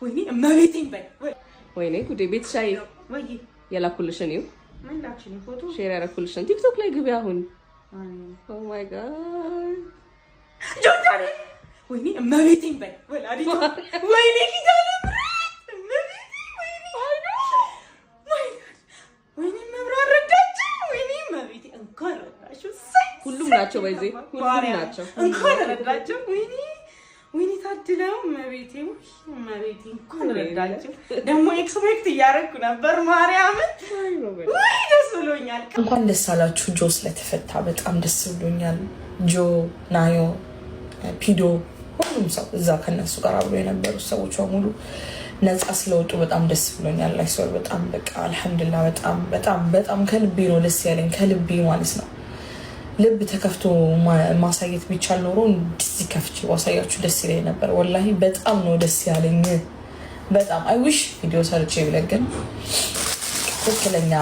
ويني እመቤቴን በይ ወይኔ ጉዴ ቤት ሻይ ወይ የላኩልሽን ነው ምን ላክሽኝ ፎቶ ሼር ያረኩልሽን ቲክቶክ ላይ ግቢ አሁን ኦ ማይ ጋድ ጆንታሪ ወይኔ እመቤቴን በይ ወላዲቶ ወይኔ ኪዳነ ሁሉም ናቸው ወይዜ ሁሉም ናቸው እንኳን ረዳቸው ወይኔ ታድለው መቤቴ እንኳን ረዳቸው ደግሞ ኤክስፔክት ያረኩ ነበር ማርያም ወይ ደስ ብሎኛል እንኳን ደስ አላችሁ ጆ ስለተፈታ በጣም ደስ ብሎኛል ጆ ናዮ ፒዶ ሁሉም ሰው እዛ ከነሱ ጋር አብሮ የነበሩ ሰዎች በሙሉ ነፃ ስለወጡ በጣም ደስ ብሎኛል ላይሶር በጣም በቃ አልহামዱሊላህ በጣም ከልቤ ነው ደስ ያለኝ ከልቤ ማለት ነው ልብ ተከፍቶ ማሳየት ቢቻል ኖሮ እንደዚህ ከፍቼ ዋሳያችሁ ደስ ይለኝ ነበር ወላሂ በጣም ነው ደስ ያለኝ በጣም አይ ዊሽ ቪዲዮ ሰርቼ ብለገን ትክክለኛ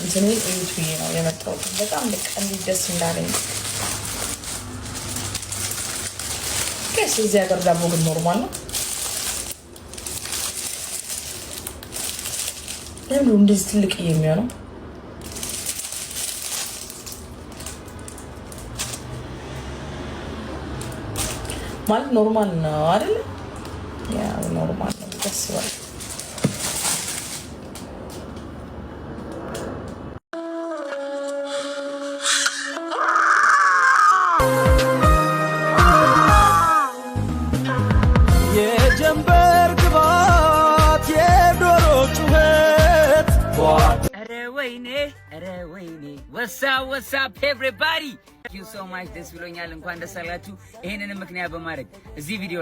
እንትኔ ዩቲዩብ ነው የመጣው በጣም በቃ እንዴት ደስ እንዳለኝ ከዚህ እዚህ ሀገር ደግሞ ግን ኖርማል ነው ለምን እንደዚህ ትልቅ የሚሆነው ማለት ኖርማል ነው አይደል ያ ኖርማል ነው ደስ ይላል የጀንበር ግባት የዶሮ ጩኸት ኧረ ወይኔ what's up everybody thank you so much ደስ ብሎኛል እንኳን ደስ አላችሁ ይሄንን ምክንያት በማድረግ እዚህ ቪዲዮ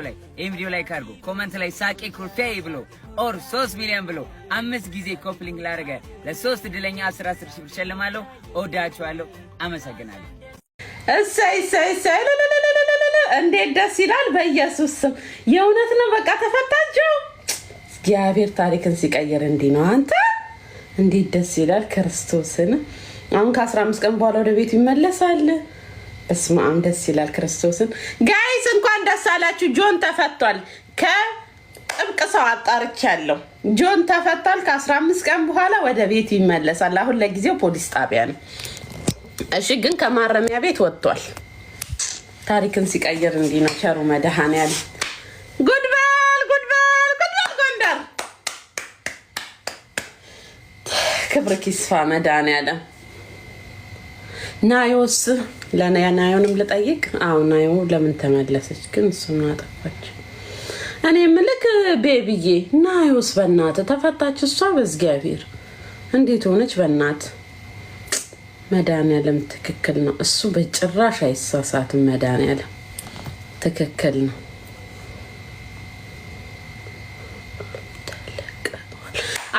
ላይ ካርጎ ኮሜንት ላይ ሳቄ ኩርቴይ ብሎ ኦር 3 ሚሊዮን ብሎ 5 ጊዜ ኮፕሊንግ ላደረገ ለ3 ድለኛ 10 ሺህ ብር ሸልማለሁ እወዳችኋለሁ አመሰግናለሁ እሰይ እንዴት ደስ ይላል በኢየሱስ ስም የእውነት ነው በቃ ተፈታችሁ እግዚአብሔር ታሪክን ሲቀየር እንዲህ ነው አንተ እንዴት ደስ ይላል ክርስቶስን አሁን ከ15 ቀን በኋላ ወደ ቤቱ ይመለሳል እስማም ደስ ይላል ክርስቶስን ጋይስ እንኳን ደስ አላችሁ ጆን ተፈቷል ከጥብቅ ሰው አጣርቻለሁ ጆን ተፈቷል ከ15 ቀን በኋላ ወደ ቤቱ ይመለሳል አሁን ለጊዜው ፖሊስ ጣቢያ ነው እሺ ግን ከማረሚያ ቤት ወጥቷል ታሪክን ሲቀየር እንዲህ ነው ቸሩ መድኃኔዓለም ጉድበል ጎንደር ክብር ይስፋ መድኃኔዓለም ናዮስ ለናዮንም ልጠይቅ አው ናዮ ለምን ተመለሰች ግን እሱም አጠፋች እኔ ምልክ ቤቢዬ ናዮስ በእናት ተፈታች እሷ በእግዚአብሔር እንዴት ሆነች በእናት መድኃኔዓለም ትክክል ነው እሱ በጭራሽ አይሳሳትም መድኃኔዓለም ትክክል ነው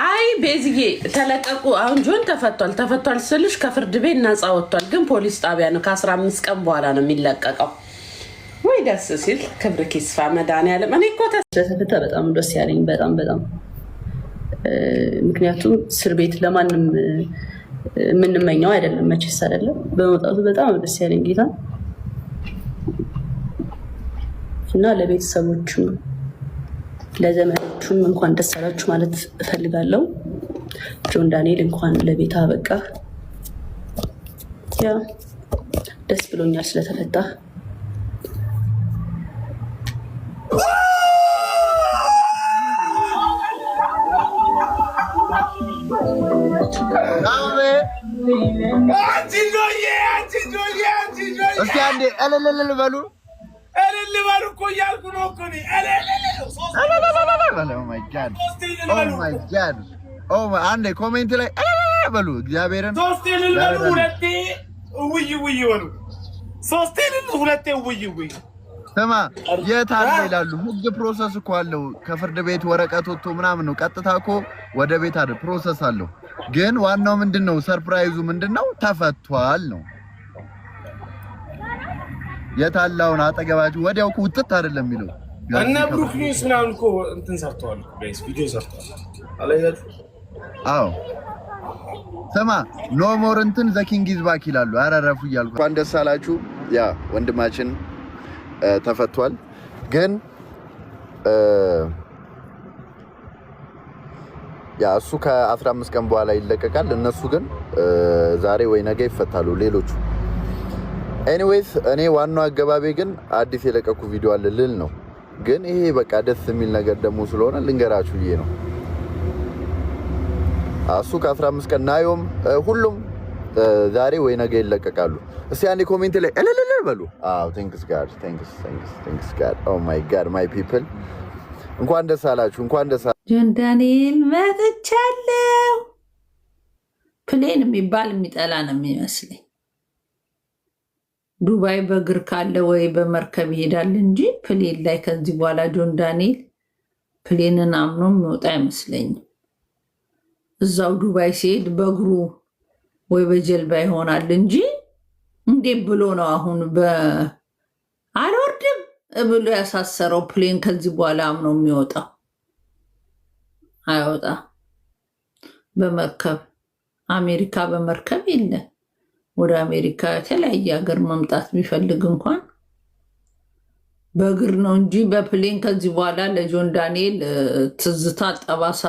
አይ ቤዝዬ ተለቀቁ አሁን ጆን ተፈቷል ስልሽ ከፍርድ ቤት ነፃ ወጥቷል ግን ፖሊስ ጣቢያ ነው ከ15 ቀን በኋላ ነው የሚለቀቀው ወይ ደስ ሲል ክብር ይስፋ መድኃኔዓለም እኔ እኮ ተፈታ በጣም ደስ ያለኝ በጣም ምክንያቱም እስር ቤት ለማንም ምንመኛው አይደለም መቼስ አይደለም በመውጣቱ በጣም ደስ ያለኝ ጌታ እና ለቤተሰቦቹ ለዘመዶቹም እንኳን ደስ አላችሁ ማለት እፈልጋለሁ ጆን ዳንኤል እንኳን ለቤታ በቃ ያ ደስ ብሎኛል ስለተፈታ እስኪ አንዴ እልል በሉ እኮ እያልኩ ነው እኮ እኔ አንዴ ኮሜንት ላይ በሉ እግዚአብሔርን ሶስቴ ልል ሁለቴ ውይ በሉ ሶስቴ ልል ሁለቴ ውይ ስማ የት አለ ይላሉ ህግ ፕሮሰስ እኮ አለው ከፍርድ ቤት ወረቀት ወጥቶ ምናምን ነው ቀጥታ እኮ ወደ ቤት አይደል ፕሮሰስ አለው ግን ዋናው ምንድነው ሰርፕራይዙ ምንድነው ተፈቷል ነው የታላውን አጠገባችሁ ወዲያው ቁጥጥ አይደለም የሚለው እና ብሩክሊን ምናምን እኮ እንትን ሰርተዋል ጋይስ ቪዲዮ ሰርተዋል አላያችሁ አዎ ስማ ኖ ሞር እንትን ዘ ኪንግ ኢዝ ባክ ይላሉ አረረፉ ይያልኩ እንኳን ደስ አላችሁ ያ ወንድማችን ተፈቷል ግን ያ እሱ ከ15 ቀን በኋላ ይለቀቃል። እነሱ ግን ዛሬ ወይ ነገ ይፈታሉ ሌሎቹ። ኤኒዌይስ እኔ ዋናው አገባቤ ግን አዲስ የለቀቁ ቪዲዮ አለ ልል ነው። ግን ይሄ በቃ ደስ የሚል ነገር ደግሞ ስለሆነ ልንገራችሁ ብዬ ነው። እሱ ከ15 ቀን ናዮም ሁሉም ዛሬ ወይ ነገ ይለቀቃሉ። እስቲ አንዴ ኮሜንት ላይ እልልል በሉ። አዎ ቴንክስ ጋድ ቴንክስ ጋድ ኦ ማይ ጋድ ማይ ፒፕል እንኳን ደስ አላችሁ፣ እንኳን ደስ አላችሁ። ጆን ዳንኤል መጥቻለሁ። ፕሌን የሚባል የሚጠላ ነው የሚመስለኝ። ዱባይ በእግር ካለ ወይ በመርከብ ይሄዳል እንጂ ፕሌን ላይ ከዚህ በኋላ ጆን ዳንኤል ፕሌንን አምኖ የሚወጣ አይመስለኝም። እዛው ዱባይ ሲሄድ በእግሩ ወይ በጀልባ ይሆናል እንጂ እንዴት ብሎ ነው አሁን አልወርድም ብሎ ያሳሰረው ፕሌን ከዚህ በኋላ አምኖ የሚወጣው? አይወጣ። በመርከብ አሜሪካ በመርከብ የለ። ወደ አሜሪካ የተለያየ ሀገር መምጣት ቢፈልግ እንኳን በእግር ነው እንጂ በፕሌን ከዚህ በኋላ ለጆን ዳንኤል ትዝታ ጠባሳ